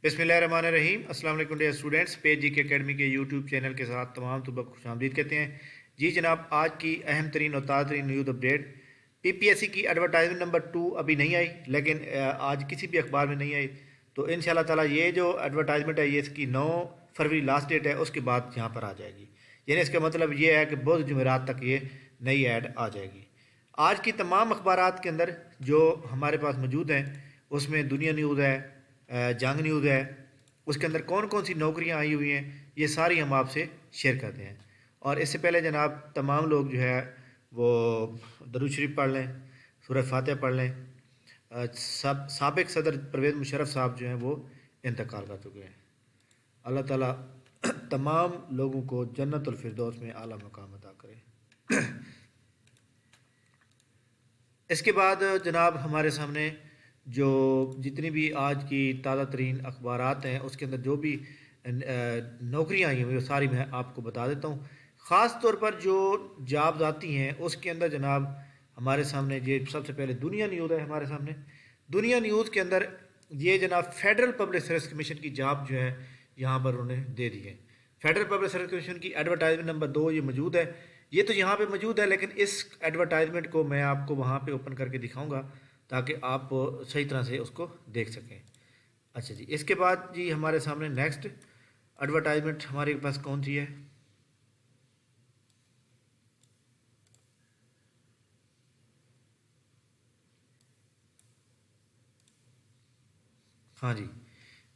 बिस्मिल्लाहिर्रहमानिर्रहीम। अस्सलाम वालेकुम डियर स्टूडेंट्स। पेज जी के अकेडमी के यूट्यूब चैनल के साथ तमाम तुम खुश आमदीद कहते हैं। जी जनाब, आज की अहम तरीन और ताज़ा तरीन न्यूज़ अपडेट, पीपीएससी की एडवर्टाइजमेंट नंबर 2 अभी नहीं आई, लेकिन आज किसी भी अखबार में नहीं आई। तो इंशाल्लाह ताला ये जो एडवर्टाइजमेंट है ये इसकी 9 फरवरी लास्ट डेट है, उसके बाद यहाँ पर आ जाएगी। यानी इसका मतलब ये है कि बुध जुमेरात तक ये नई ऐड आ जाएगी। आज की तमाम अखबारात के अंदर जो हमारे पास मौजूद हैं उसमें दुनिया न्यूज़ है, जंग न्यूज़ है, उसके अंदर कौन कौन सी नौकरियां आई हुई हैं ये सारी हम आपसे शेयर करते हैं। और इससे पहले जनाब तमाम लोग जो है वो दरूद शरीफ पढ़ लें, सूरह फातिहा पढ़ लें। साबिक सदर परवेज़ मुशर्रफ साहब जो हैं वो इंतकाल कर चुके हैं। अल्लाह ताला तमाम लोगों को जन्नतुल फिरदौस में आला मकाम अता करे। इसके बाद जनाब हमारे सामने जो जितनी भी आज की ताज़ा तरीन अखबारात हैं उसके अंदर जो भी नौकरियाँ आई हैं वो सारी मैं आपको बता देता हूँ। ख़ास तौर पर जो जॉब्स आती हैं उसके अंदर जनाब हमारे सामने ये सबसे पहले दुनिया न्यूज़ है। हमारे सामने दुनिया न्यूज़ के अंदर ये जनाब फेडरल पब्लिक सर्विस कमीशन की जॉब जो है यहाँ पर उन्होंने दे दी है। फेडरल पब्लिक सर्विस कमीशन की एडवर्टाइजमेंट नंबर 2 ये मौजूद है। ये तो यहाँ पे मौजूद है, लेकिन इस एडवर्टाइजमेंट को मैं आपको वहाँ पे ओपन करके दिखाऊंगा ताकि आप सही तरह से उसको देख सकें। अच्छा जी, इसके बाद जी हमारे सामने नेक्स्ट एडवर्टाइजमेंट हमारे पास कौन सी है? हाँ जी,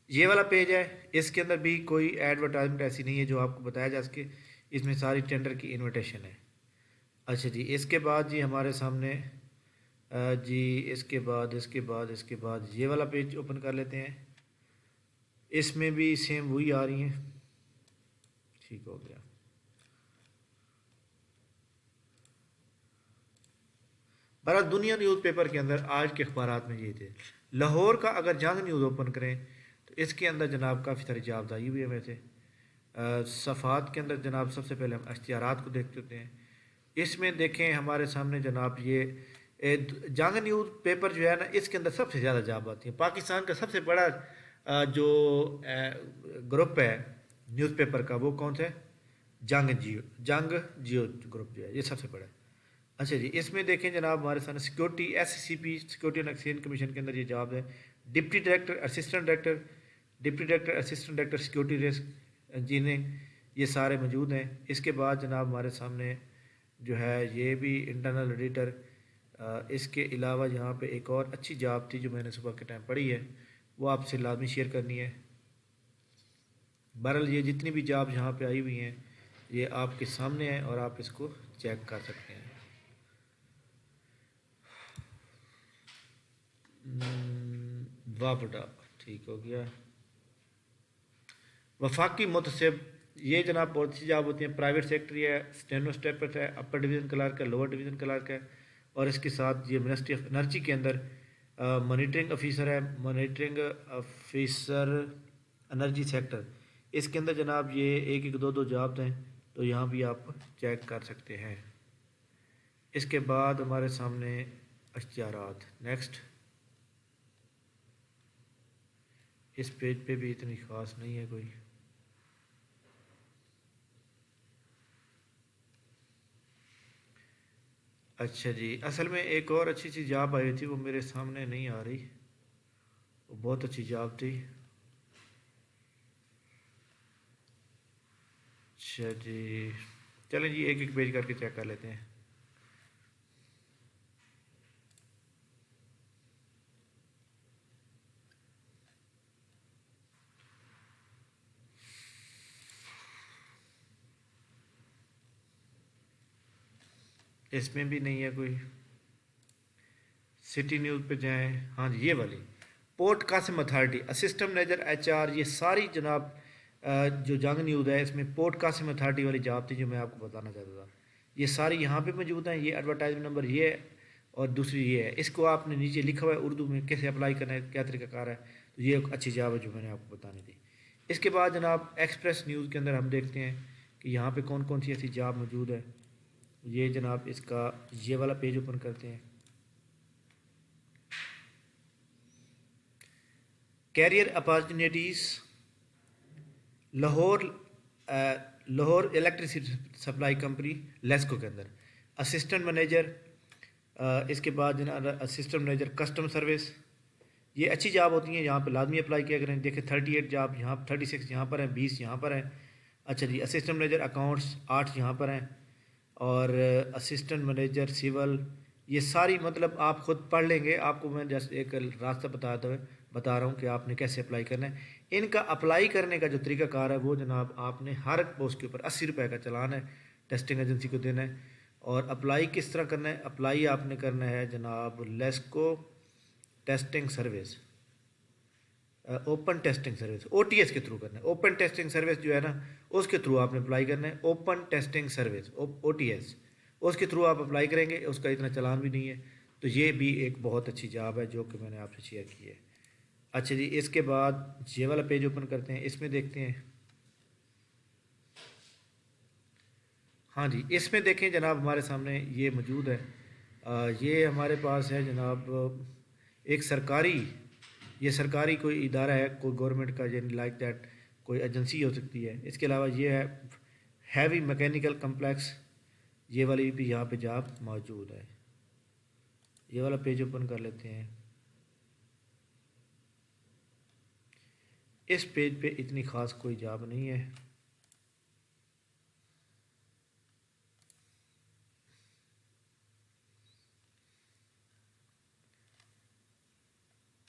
ये वाला पेज है। इसके अंदर भी कोई एडवर्टाइजमेंट ऐसी नहीं है जो आपको बताया जा सके। इसमें सारी टेंडर की इन्विटेशन है। अच्छा जी, इसके बाद जी हमारे सामने जी इसके बाद ये वाला पेज ओपन कर लेते हैं। इसमें भी सेम वही आ रही हैं। ठीक हो गया। बहरहाल दुनिया न्यूज़पेपर के अंदर आज के अखबारात में ये थे। लाहौर का अगर जंग न्यूज़ ओपन करें तो इसके अंदर जनाब काफ़ी सारी जॉब्स आई हुई है। वैसे सफ़ात के अंदर जनाब सबसे पहले हम इश्तिहारात को देख चुके हैं। इसमें देखें हमारे सामने जनाब ये जंग न्यूज़ पेपर जो है ना, इसके अंदर सबसे ज़्यादा जॉब आती है। पाकिस्तान का सबसे बड़ा जो ग्रुप है न्यूज़पेपर का वो कौन सा है? जंग जियो ग्रुप जो है ये सबसे बड़ा है। अच्छा जी, इसमें देखें जनाब हमारे सामने security SCP security and exchange commission के अंदर ये जॉब है। Deputy director assistant director, deputy director assistant director security risk engineering, ये सारे मौजूद हैं। इसके बाद जनाब हमारे सामने जो है ये भी इंटरनल ऑडिटर। इसके अलावा यहाँ पे एक और अच्छी जॉब थी जो मैंने सुबह के टाइम पढ़ी है, वो आपसे लाजमी शेयर करनी है। बहरहाल ये जितनी भी जॉब यहाँ पे आई हुई हैं ये आपके सामने है और आप इसको चेक कर सकते हैं। वापडा ठीक हो गया। वफाकी मुतसिब, ये जनाब बहुत सी जॉब होती हैं। प्राइवेट सेक्रेटरी है, स्टेनोस्टेपर है, अपर डिवीज़न क्लर्क है, लोअर डिवीज़न क्लर्क है, और इसके साथ ये मिनिस्ट्री ऑफ एनर्जी के अंदर मॉनिटरिंग ऑफिसर है, मॉनिटरिंग ऑफिसर एनर्जी सेक्टर। इसके अंदर जनाब ये एक एक दो दो जॉब्स हैं, तो यहाँ भी आप चेक कर सकते हैं। इसके बाद हमारे सामने इश्तिहारात नेक्स्ट। इस पेज पे भी इतनी ख़ास नहीं है कोई। अच्छा जी, असल में एक और अच्छी सी जॉब आई थी, वो मेरे सामने नहीं आ रही। वो बहुत अच्छी जॉब थी। अच्छा जी, चलें जी एक एक पेज करके चेक कर लेते हैं। इसमें भी नहीं है कोई। सिटी न्यूज़ पे जाएं। हाँ जी, ये वाली port Qasim authority assistant manager HR, ये सारी जनाब जो जंग न्यूज़ है इसमें पोर्ट कासिम अथॉरिटी वाली जॉब थी जो मैं आपको बताना चाहता था। ये सारी यहाँ पे मौजूद हैं। ये एडवर्टाइजमेंट नंबर ये है और दूसरी ये है। इसको आपने नीचे लिखा हुआ है उर्दू में कैसे अप्लाई करना है, क्या तरीकाकार है। तो ये एक अच्छी जॉब है जो मैंने आपको बतानी थी। इसके बाद जनाब एक्सप्रेस न्यूज़ के अंदर हम देखते हैं कि यहाँ पे कौन कौन सी ऐसी जॉब मौजूद है। ये जनाब इसका ये वाला पेज ओपन करते हैं। Career opportunities Lahore electricity supply company LESCO के अंदर असिस्टेंट मैनेजर, इसके बाद जनाब असिस्टेंट मैनेजर कस्टमर सर्विस, ये अच्छी जॉब होती हैं, यहाँ पे लाजमी अप्लाई किया करें। देखें 38 जॉब यहाँ 36 यहाँ पर हैं, 20 यहाँ पर हैं। अच्छा जी, असिस्टेंट मैनेजर अकाउंट्स 8 यहाँ पर हैं, और असिस्टेंट मैनेजर सिविल, ये सारी मतलब आप ख़ुद पढ़ लेंगे, आपको मैं जस्ट एक रास्ता बता रहा हूँ कि आपने कैसे अप्लाई करना है। इनका अप्लाई करने का जो तरीकाकार है वो जनाब आपने हर पोस्ट के ऊपर 80 रुपये का चलान है टेस्टिंग एजेंसी को देना है। और अप्लाई किस तरह करना है? अप्लाई आपने करना है जनाब LESCO testing service, open testing service, OTS के थ्रू करना है। ओपन टेस्टिंग सर्विस जो है ना उसके थ्रू आपने अप्लाई करना है। ओपन टेस्टिंग सर्विस OTS, उसके थ्रू आप अप्लाई करेंगे, उसका इतना चलान भी नहीं है। तो ये भी एक बहुत अच्छी जॉब है जो कि मैंने आपसे शेयर की है। अच्छा जी, इसके बाद ये वाला पेज ओपन करते हैं, इसमें देखते हैं। हाँ जी, इसमें देखें जनाब हमारे सामने ये मौजूद है। ये हमारे पास है जनाब एक ये सरकारी कोई इदारा है, कोई गवर्नमेंट का, यानी लाइक दैट कोई एजेंसी हो सकती है। इसके अलावा ये है हैवी मैकेनिकल कम्प्लेक्स, ये वाली भी यहाँ पे जॉब मौजूद है। ये वाला पेज ओपन कर लेते हैं। इस पेज पे इतनी ख़ास कोई जॉब नहीं है।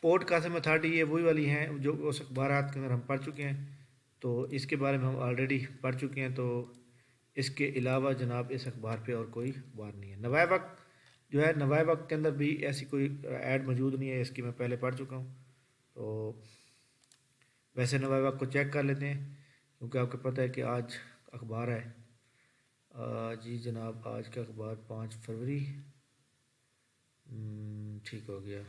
पोर्ट कासिम अथॉरिटी ये वही वाली हैं जो उस अखबारात के अंदर हम पढ़ चुके हैं, तो इसके बारे में हम ऑलरेडी पढ़ चुके हैं। तो इसके अलावा जनाब इस अखबार पे और कोई अखबार नहीं है। नवाए वक्त जो है, नवाए वक्त के अंदर भी ऐसी कोई ऐड मौजूद नहीं है, इसकी मैं पहले पढ़ चुका हूँ। तो वैसे नवाए वक्त को चेक कर लेते हैं, क्योंकि आपको पता है कि आज अखबार है। जी जनाब, आज का अखबार 5 फरवरी, ठीक हो गया।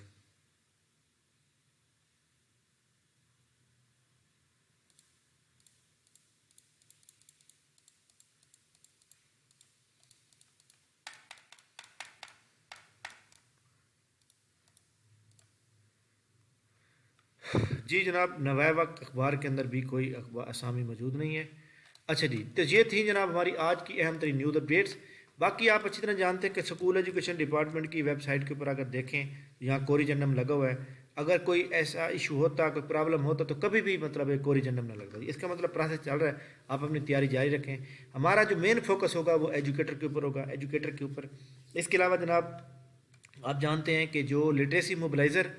जी जनाब, नवाए वक्त अखबार के अंदर भी कोई अखबार असामी मौजूद नहीं है। अच्छा जी, तो ये थी जनाब हमारी आज की अहम तरीन न्यूज़ अपडेट्स। बाकी आप अच्छी तरह जानते हैं कि स्कूल एजुकेशन डिपार्टमेंट की वेबसाइट के ऊपर अगर देखें, यहाँ कोरी जन्नम लगा हुआ है। अगर कोई ऐसा इशू होता, कोई प्रॉब्लम होता, तो कभी भी मतलब एक कोरी जन्नम ना लगता। इसका मतलब प्रोसेस चल रहा है, आप अपनी तैयारी जारी रखें। हमारा जो मेन फोकस होगा वो एजुकेटर के ऊपर होगा, एजुकेटर के ऊपर। इसके अलावा जनाब आप जानते हैं कि जो लिटरेसी मोबिलाइज़र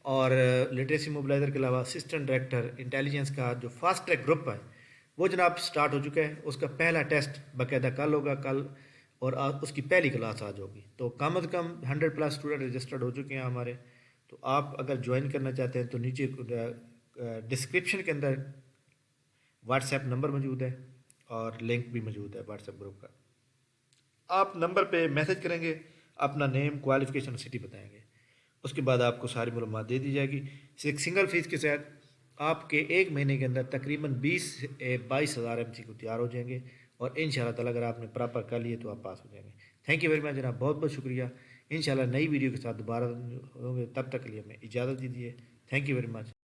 और लिटरेसी मोबिलाइज़र के अलावा असिस्टेंट डायरेक्टर इंटेलिजेंस का जो फास्ट ट्रैक ग्रुप है वो जनाब स्टार्ट हो चुका है। उसका पहला टेस्ट बाकायदा कल होगा, कल, और उसकी पहली क्लास आज होगी। तो कम अज़ कम 100+ स्टूडेंट रजिस्टर्ड हो चुके हैं हमारे। तो आप अगर ज्वाइन करना चाहते हैं तो नीचे डिस्क्रिप्शन के अंदर व्हाट्सएप नंबर मौजूद है और लिंक भी मौजूद है व्हाट्सएप ग्रुप का। आप नंबर पे मैसेज करेंगे, अपना नेम, क्वालिफिकेशन, सिटी बताएंगे, उसके बाद आपको सारी मालूमात दे दी जाएगी। सिंगल फीस के साथ आपके एक महीने के अंदर तकरीबन 20-22 हज़ार MCQ तैयार हो जाएंगे, और इंशाल्लाह ताला अगर आपने प्रॉपर कर लिए तो आप पास हो जाएंगे। थैंक यू वेरी मच जनाब, बहुत बहुत शुक्रिया। इंशाल्लाह नई वीडियो के साथ दोबारा होंगे, तब तक के लिए हमें इजाज़त दीजिए। Thank you very much.